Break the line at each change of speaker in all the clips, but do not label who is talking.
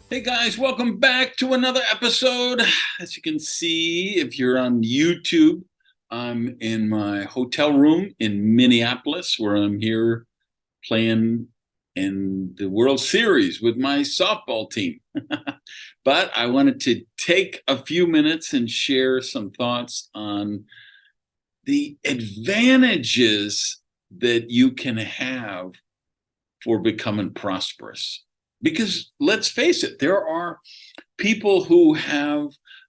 Hey guys, welcome back to another episode. As you can see, if you're on YouTube, I'm in my hotel room in Minneapolis where I'm here playing in the World Series with my softball team. But I wanted to take a few minutes and share some thoughts on the advantages that you can have for becoming prosperous. Because let's face it, there are people who have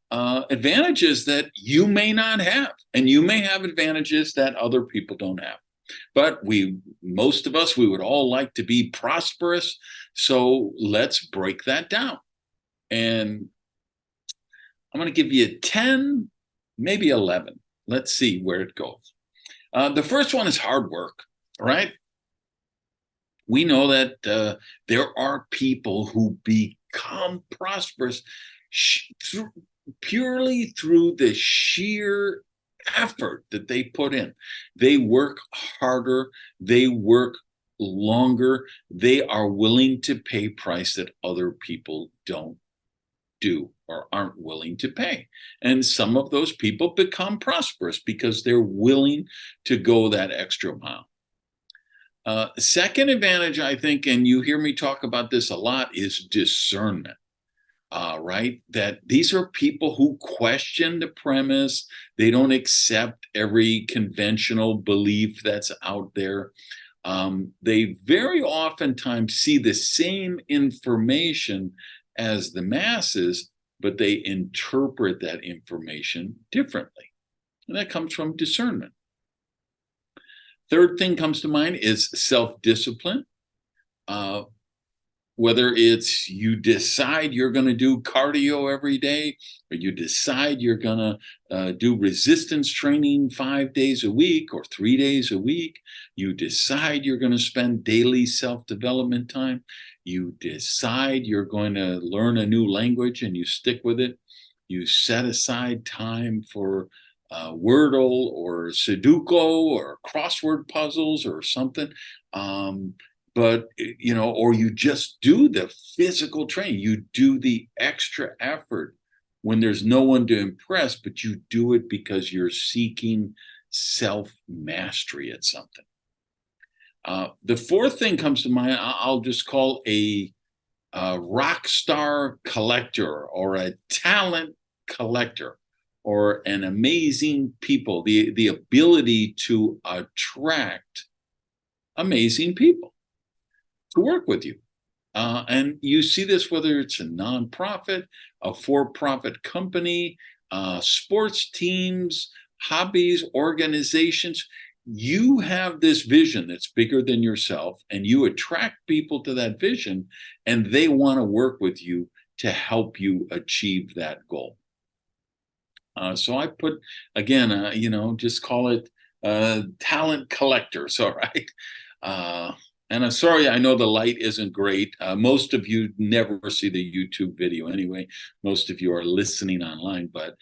advantages that you may not have, and you may have advantages that other people don't have. But most of us, we would all like to be prosperous. So let's break that down. And I'm going to give you 10, maybe 11. Let's see where it goes. The first one is hard work, right? We know that there are people who become prosperous through, purely through the sheer effort that they put in. They work harder, they work longer, they are willing to pay price that other people don't do or aren't willing to pay. And some of those people become prosperous because they're willing to go that extra mile. Second advantage, I think, and you hear me talk about this a lot, is discernment. Right? That these are people who question the premise. They don't accept every conventional belief that's out there. They very oftentimes see the same information as the masses, but they interpret that information differently. And that comes from discernment. Third thing comes to mind is self-discipline. Uh, whether it's you decide you're going to do cardio every day, or you decide you're going to do resistance training 5 days a week or 3 days a week, you decide you're going to spend daily self-development time, you decide you're going to learn a new language and you stick with it, you set aside time for Wordle or Sudoku or crossword puzzles or something. But or you just do the physical training, you do the extra effort when there's no one to impress, but you do it because you're seeking self mastery at something. The fourth thing comes to mind, I'll just call a rock star collector or a talent collector or an amazing people, the ability to attract amazing people to work with you. And you see this whether it's a nonprofit, a for-profit company, sports teams, hobbies, organizations. You have this vision that's bigger than yourself, and you attract people to that vision, and they want to work with you to help you achieve that goal. So I put, again, just call it talent collectors, all right? Uh, and I'm sorry, I know the light isn't great. Most of you never see the YouTube video anyway. Most of you are listening online, but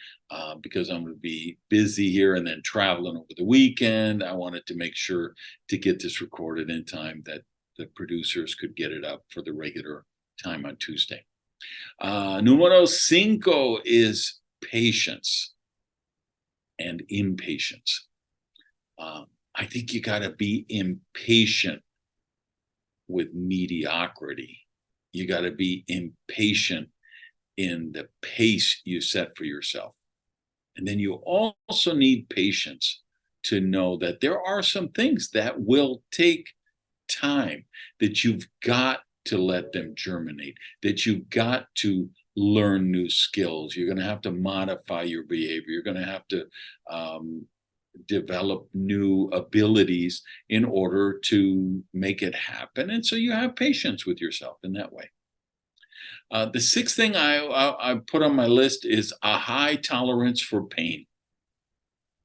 because I'm going to be busy here and then traveling over the weekend, I wanted to make sure to get this recorded in time that the producers could get it up for the regular time on Tuesday. Número cinco is patience and impatience. I think you got to be impatient with mediocrity. You got to be impatient in the pace you set for yourself. And then you also need patience to know that there are some things that will take time, that you've got to let them germinate, that you've got to learn new skills. You're going to have to modify your behavior. You're going to have to develop new abilities in order to make it happen. And so you have patience with yourself in that way. The sixth thing I put on my list is a high tolerance for pain.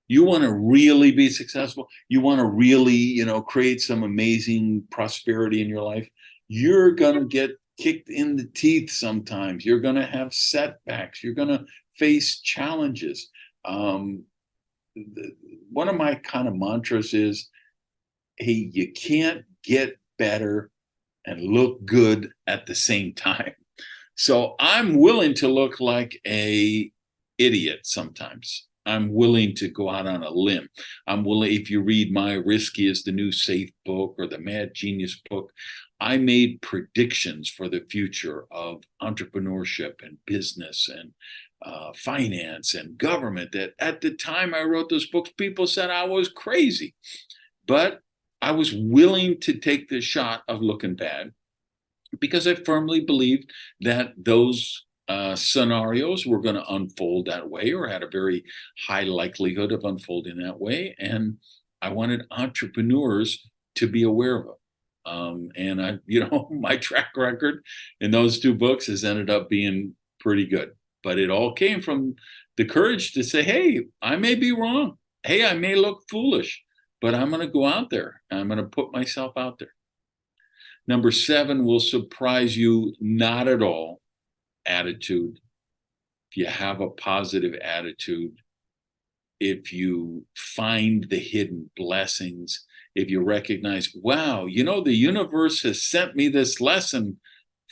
You want to really be successful. You want to really, create some amazing prosperity in your life. You're going to get kicked in the teeth sometimes. You're going to have setbacks. You're going to face challenges. One of my kind of mantras is, hey, you can't get better and look good at the same time. So I'm willing to look like a idiot sometimes. I'm willing to go out on a limb. I'm willing, if you read my Risky is the New Safe book or the Mad Genius book, I made predictions for the future of entrepreneurship and business and finance and government that at the time I wrote those books, people said I was crazy. But I was willing to take the shot of looking bad because I firmly believed that those scenarios were going to unfold that way or had a very high likelihood of unfolding that way. And I wanted entrepreneurs to be aware of it. And my track record in those two books has ended up being pretty good. But it all came from the courage to say, hey, I may be wrong. Hey, I may look foolish, but I'm going to go out there. I'm going to put myself out there. Number 7 will surprise you not at all. Attitude. If you have a positive attitude, if you find the hidden blessings, if you recognize, wow, the universe has sent me this lesson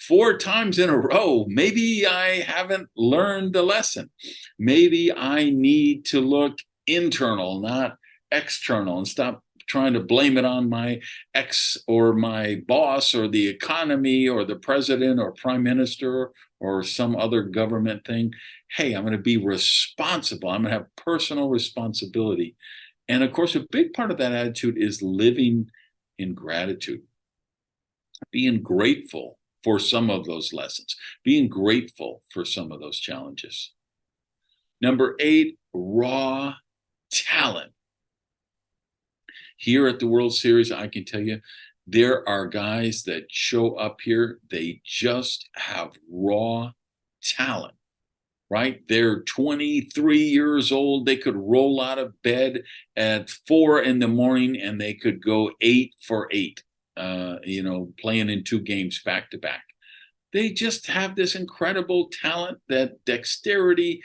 4 times in a row. Maybe I haven't learned the lesson. Maybe I need to look internal, not external, and stop trying to blame it on my ex or my boss or the economy or the president or prime minister or some other government thing. Hey, I'm going to be responsible. I'm going to have personal responsibility. And of course, a big part of that attitude is living in gratitude, being grateful for some of those lessons, being grateful for some of those challenges. Number 8, raw talent. Here at the World Series, I can tell you, there are guys that show up here, they just have raw talent, right? They're 23 years old. They could roll out of bed at 4 in the morning and they could go 8 for 8, playing in 2 games back to back. They just have this incredible talent, that dexterity,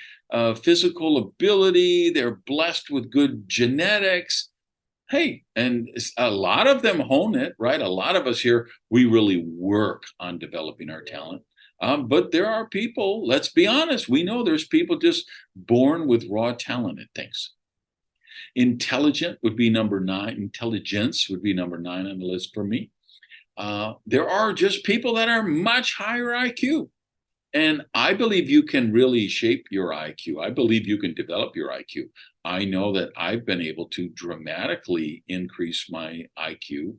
physical ability. They're blessed with good genetics. Hey, and a lot of them hone it, right? A lot of us here, we really work on developing our talent. But there are people, let's be honest, we know there's people just born with raw talent at things. Intelligent would be number 9. Intelligence would be number 9 on the list for me. There are just people that are much higher IQ. And I believe you can really shape your IQ. I believe you can develop your IQ. I know that I've been able to dramatically increase my IQ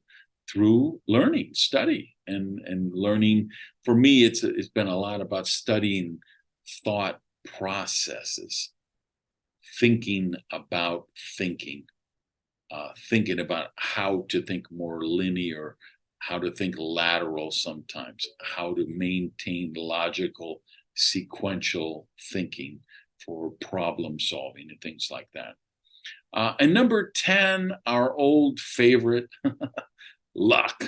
through learning, study, and learning. For me, it's been a lot about studying thought processes, thinking about thinking, thinking about how to think more linear, how to think lateral sometimes, how to maintain logical, sequential thinking for problem solving and things like that. And number 10, our old favorite, luck.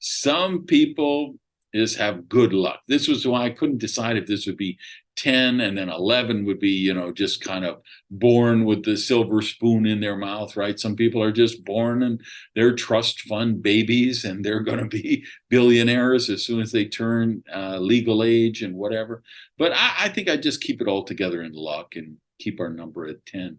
Some people just have good luck. This was why I couldn't decide if this would be 10 and then 11 would be, just kind of born with the silver spoon in their mouth, right? Some people are just born and they're trust fund babies and they're going to be billionaires as soon as they turn legal age and whatever. But I think I just keep it all together in luck and keep our number at 10.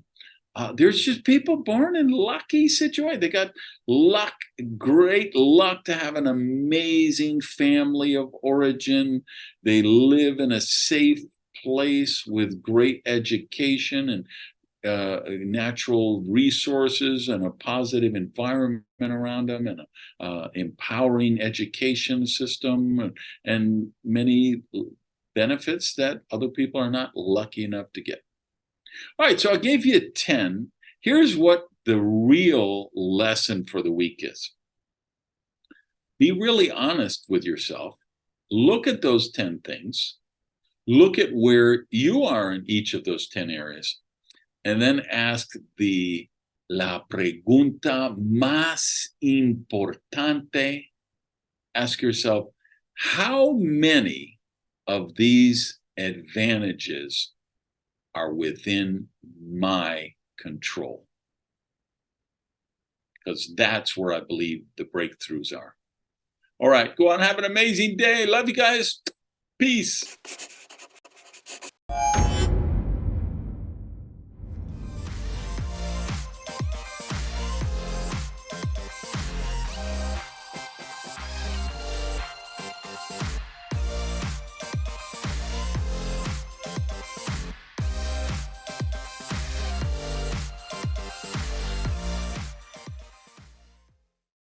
There's just people born in lucky situations. They got luck, great luck to have an amazing family of origin. They live in a safe place with great education and natural resources and a positive environment around them and an empowering education system and many benefits that other people are not lucky enough to get. All right, so I gave you 10. Here's what the real lesson for the week is. Be really honest with yourself. Look at those 10 things. Look at where you are in each of those 10 areas. And then ask la pregunta más importante. Ask yourself, how many of these advantages are within my control? Because that's where I believe the breakthroughs are. All right, go on, have an amazing day. Love you guys. Peace.